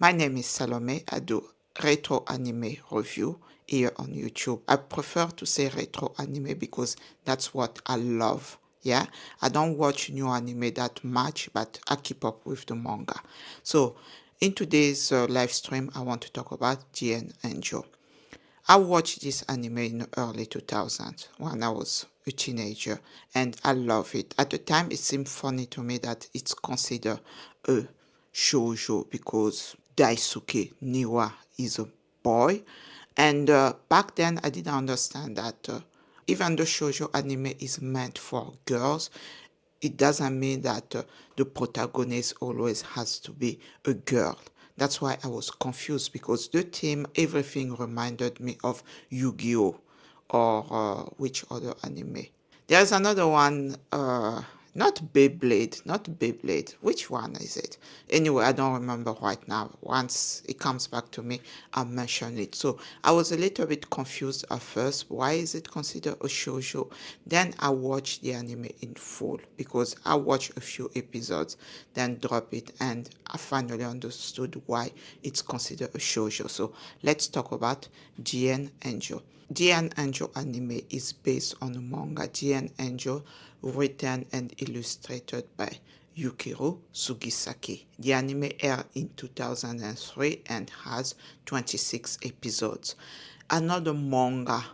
My name is Salome. I do retro anime review here on YouTube. I prefer to say retro anime because that's what I love. Yeah, I don't watch new anime that much, but I keep up with the manga. So, in today's live stream, I want to talk about GN Angel. I watched this anime in the early 2000s when I was a teenager, and I love it. At the time, it seemed funny to me that it's considered a shoujo because Daisuke Niwa is a boy, and back then I didn't understand that even though shoujo anime is meant for girls, it doesn't mean that the protagonist always has to be a girl. That's why I was confused because the theme, everything reminded me of Yu-Gi-Oh! Or which other anime. There's another one, not Beyblade, not Beyblade. Which one is it? Anyway, I don't remember right now. Once it comes back to me, I'll mention it. So I was a little bit confused at first. Why is it considered a shoujo? Then I watched the anime in full because I watched a few episodes, then drop it, and I finally understood why it's considered a shoujo. So let's talk about GN Angel. GN Angel anime is based on a manga GN Angel written and illustrated by Yukiro Sugisaki. The anime aired in 2003 and has 26 episodes. Another manga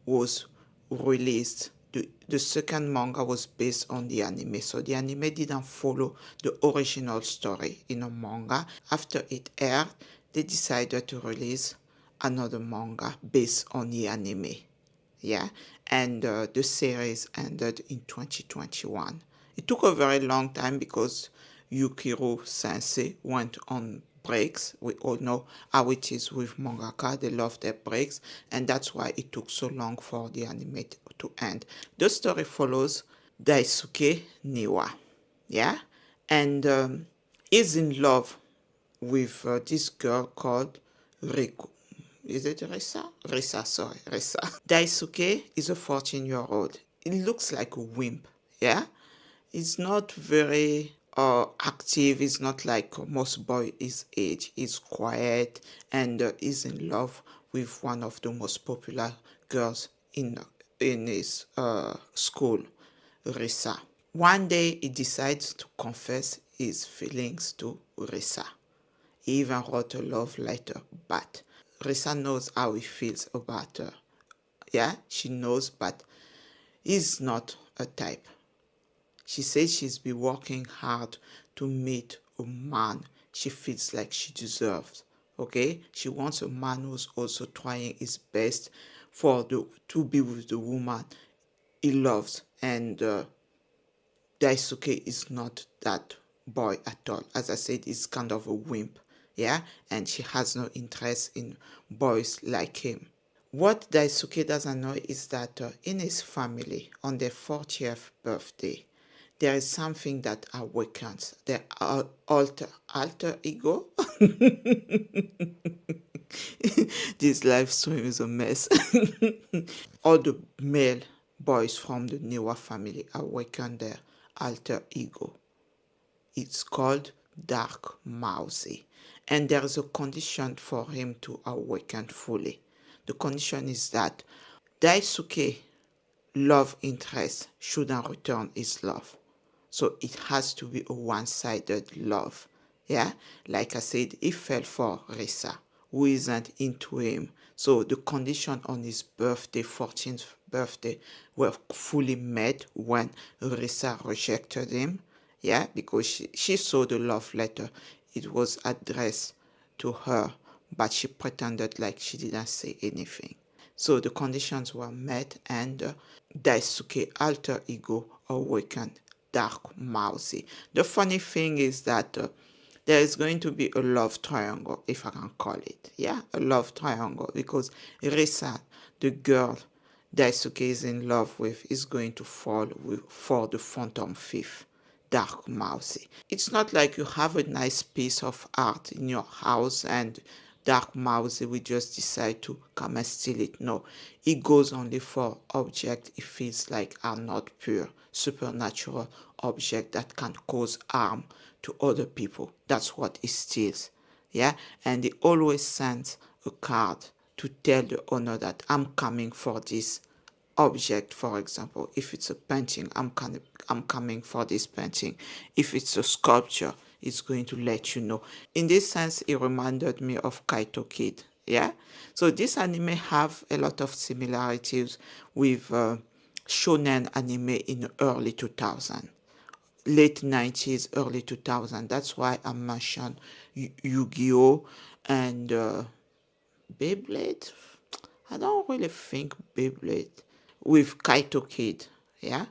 was released. The second manga was based on the anime, so the anime didn't follow the original story in a manga. After it aired, they decided to release another manga based on the anime. Yeah, and the series ended in 2021. It took a very long time because Yukiro Sensei went on breaks. We all know how it is with mangaka, they love their breaks, and that's why it took so long for the anime to end. The story follows Daisuke Niwa, yeah, and is in love with this girl called Riku. Is it Risa? Risa, sorry, Risa. Daisuke is a 14-year-old. He looks like a wimp, yeah? He's not very active. He's not like most boys his age. He's quiet and is in love with one of the most popular girls in his school, Risa. One day he decides to confess his feelings to Risa. He even wrote a love letter, but Risa knows how he feels about her. Yeah, she knows, but he's not a type. She says she's been working hard to meet a man she feels like she deserves. Okay? She wants a man who's also trying his best to be with the woman he loves. And Daisuke is not that boy at all. As I said, he's kind of a wimp. Yeah? And she has no interest in boys like him. What Daisuke doesn't know is that in his family, on their 40th birthday, there is something that awakens their alter ego. This live stream is a mess. All the male boys from the Niwa family awaken their alter ego. It's called Dark Mousy, and there is a condition for him to awaken fully. The condition is that Daisuke love interest shouldn't return his love. So it has to be a one-sided love. Yeah? Like I said, he fell for Risa, who isn't into him. So the condition on his birthday, 14th birthday, were fully met when Risa rejected him. Yeah? Because she saw the love letter. It was addressed to her, but she pretended like she didn't say anything. So the conditions were met and Daisuke alter ego awakened Dark Mousy. The funny thing is that there is going to be a love triangle, if I can call it. Yeah, a love triangle, because Risa, the girl Daisuke is in love with, is going to fall for the Phantom Thief, Dark Mousy. It's not like you have a nice piece of art in your house and Dark Mousy will just decide to come and steal it. No, he goes only for objects he feels like are not pure, supernatural objects that can cause harm to other people. That's what he steals. yeah, and they always send a card to tell the owner that I'm coming for this object. For example, if it's a painting, I'm coming for this painting. If it's a sculpture, it's going to let you know. In this sense, it reminded me of Kaito Kid. Yeah, so this anime have a lot of similarities with shonen anime in the early 2000, late 90s, early 2000. That's why I mentioned Yu-Gi-Oh and Beyblade. I don't really think Beyblade with Kaito Kid, yeah,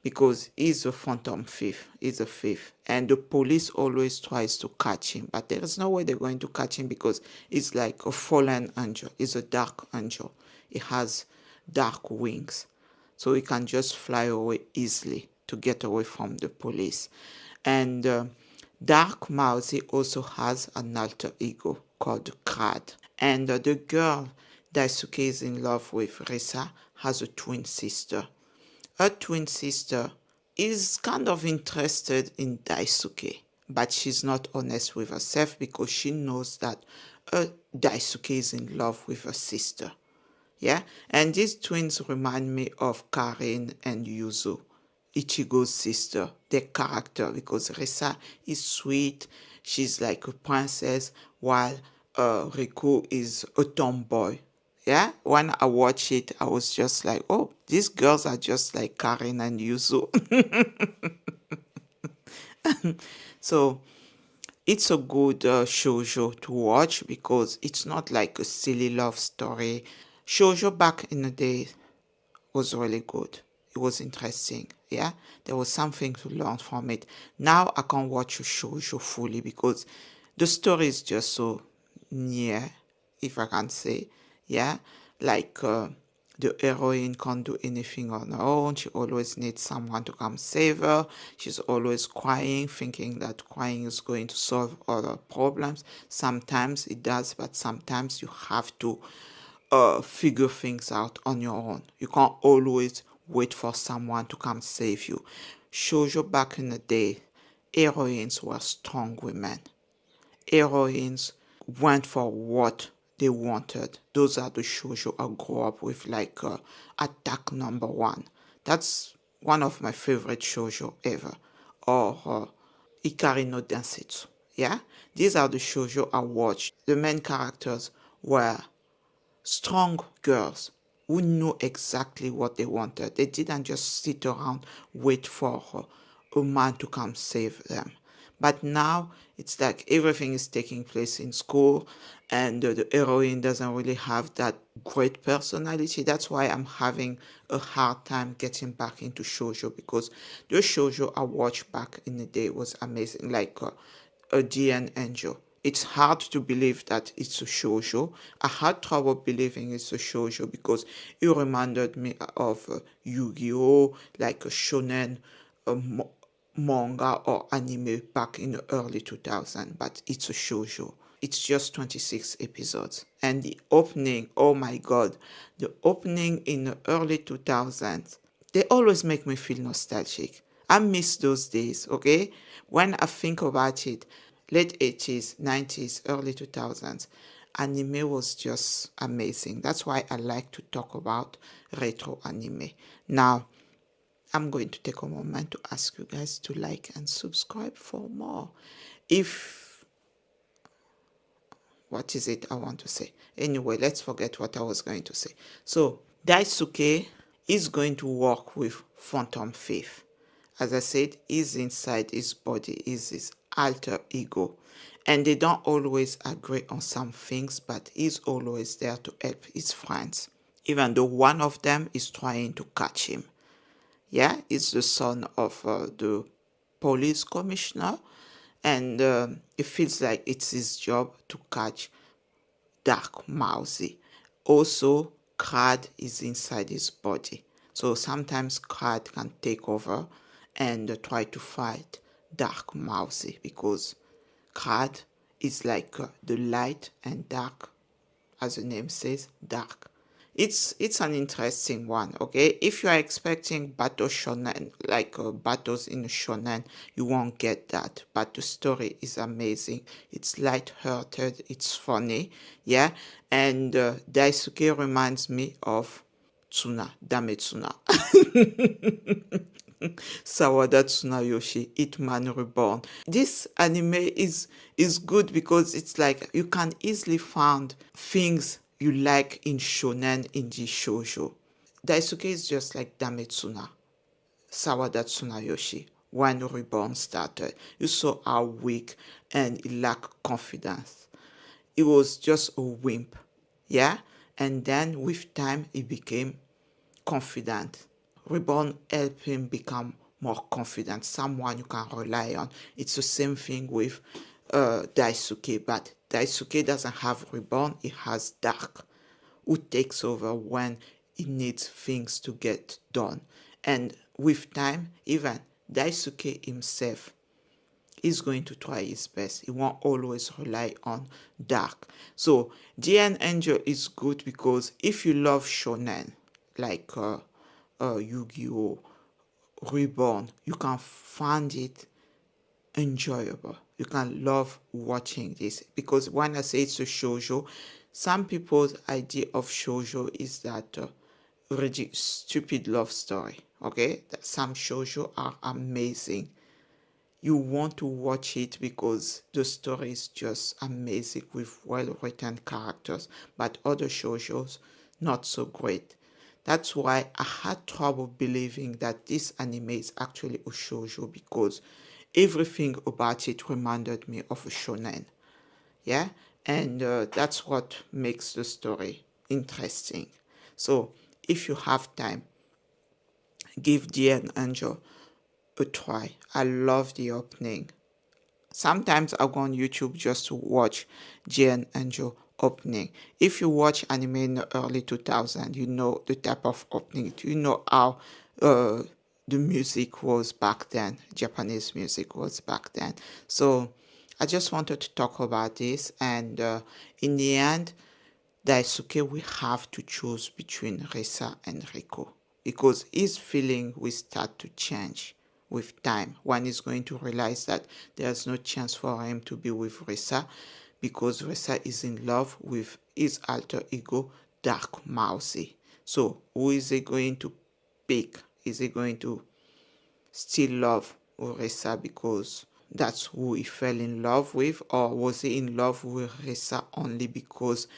because he's a phantom thief, he's a thief, and the police always tries to catch him, but there is no way they're going to catch him because he's like a fallen angel, he's a dark angel, he has dark wings, so he can just fly away easily to get away from the police. And Dark Mousy also has an alter ego called Crad. And the girl Daisuke is in love with, Risa, has a twin sister. Her twin sister is kind of interested in Daisuke, but she's not honest with herself because she knows that Daisuke is in love with her sister. Yeah, and these twins remind me of Karin and Yuzu, Ichigo's sister, their character, because Risa is sweet, she's like a princess, while Riku is a tomboy. Yeah, when I watched it, I was just like, oh, these girls are just like Karin and Yuzu. So it's a good shoujo to watch because it's not like a silly love story. Shoujo back in the day was really good. It was interesting. Yeah, there was something to learn from it. Now I can't watch a shoujo fully because the story is just so near, if I can say. Yeah, like the heroine can't do anything on her own. She always needs someone to come save her. She's always crying, thinking that crying is going to solve all her problems. Sometimes it does, but sometimes you have to figure things out on your own. You can't always wait for someone to come save you. Shoujo back in the day, heroines were strong women. Heroines went for what they wanted. Those are the shoujo I grew up with, like Attack Number One. That's one of my favorite shoujo ever. Or Ikari no Densetsu. Yeah, these are the shoujo I watched. The main characters were strong girls who knew exactly what they wanted. They didn't just sit around wait for a man to come save them. But now it's like everything is taking place in school, and the heroine doesn't really have that great personality. That's why I'm having a hard time getting back into shoujo, because the shoujo I watched back in the day was amazing, like a DN Angel. It's hard to believe that it's a shoujo. I had trouble believing it's a shoujo because it reminded me of Yu-Gi-Oh, like a shonen uh, manga or anime back in the early 2000s, but it's a shoujo. It's just 26 episodes. And the opening, oh my god, the opening in the early 2000s, they always make me feel nostalgic. I miss those days, okay? When I think about it, late 80s, 90s, early 2000s, anime was just amazing. That's why I like to talk about retro anime. Now, I'm going to take a moment to ask you guys to like and subscribe for more. If, what is it I want to say? Anyway, let's forget what I was going to say. So, Daisuke is going to work with Phantom Thief. As I said, he's inside his body, is his alter ego. And they don't always agree on some things, but he's always there to help his friends. Even though one of them is trying to catch him. Yeah, he's the son of the police commissioner, and it feels like it's his job to catch Dark Mousy. Also, Crad is inside his body. So sometimes Crad can take over and try to fight Dark Mousy because Crad is like the light and dark, as the name says, dark. It's an interesting one. Okay, if you are expecting battle shonen, like battles in shonen, you won't get that. But the story is amazing. It's light-hearted. It's funny. Yeah, and Daisuke reminds me of Tsuna, Dame Tsuna. Sawada Tsunayoshi, Hitman Reborn. This anime is good because it's like you can easily find things you like in shonen in the shoujo. Daisuke is just like Dametsuna, Sawada Tsunayoshi. When Reborn started, you saw how weak and he lacked confidence. He was just a wimp, yeah? And then with time, he became confident. Reborn helped him become more confident, someone you can rely on. It's the same thing with Daisuke, but Daisuke doesn't have Reborn, he has Dark, who takes over when he needs things to get done. And with time, even Daisuke himself is going to try his best. He won't always rely on Dark. So DN Angel is good because if you love shonen, like Yu-Gi-Oh! Reborn, you can find it enjoyable. You can love watching this because when I say it's a shoujo, some people's idea of shoujo is that stupid love story. Okay, that some shoujo are amazing. You want to watch it because the story is just amazing with well written characters, but other shoujos not so great. That's why I had trouble believing that this anime is actually a shoujo because everything about it reminded me of a shonen. Yeah, and that's what makes the story interesting. So if you have time, give Dear Angel a try. I love the opening. Sometimes I go on YouTube just to watch Jane Angel opening. If you watch anime in the early 2000s, you know the type of opening. You know how uh, the music was back then. Japanese music was back then. So I just wanted to talk about this. And in the end, Daisuke will have to choose between Risa and Riko because his feeling will start to change with time when he's going to realize that there's no chance for him to be with Risa because Risa is in love with his alter ego, Dark Mousy. So who is he going to pick? Is he going to still love Risa because that's who he fell in love with, or was he in love with Risa only because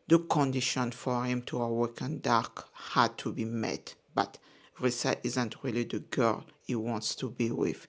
the condition for him to awaken Dark had to be met? But Risa isn't really the girl he wants to be with.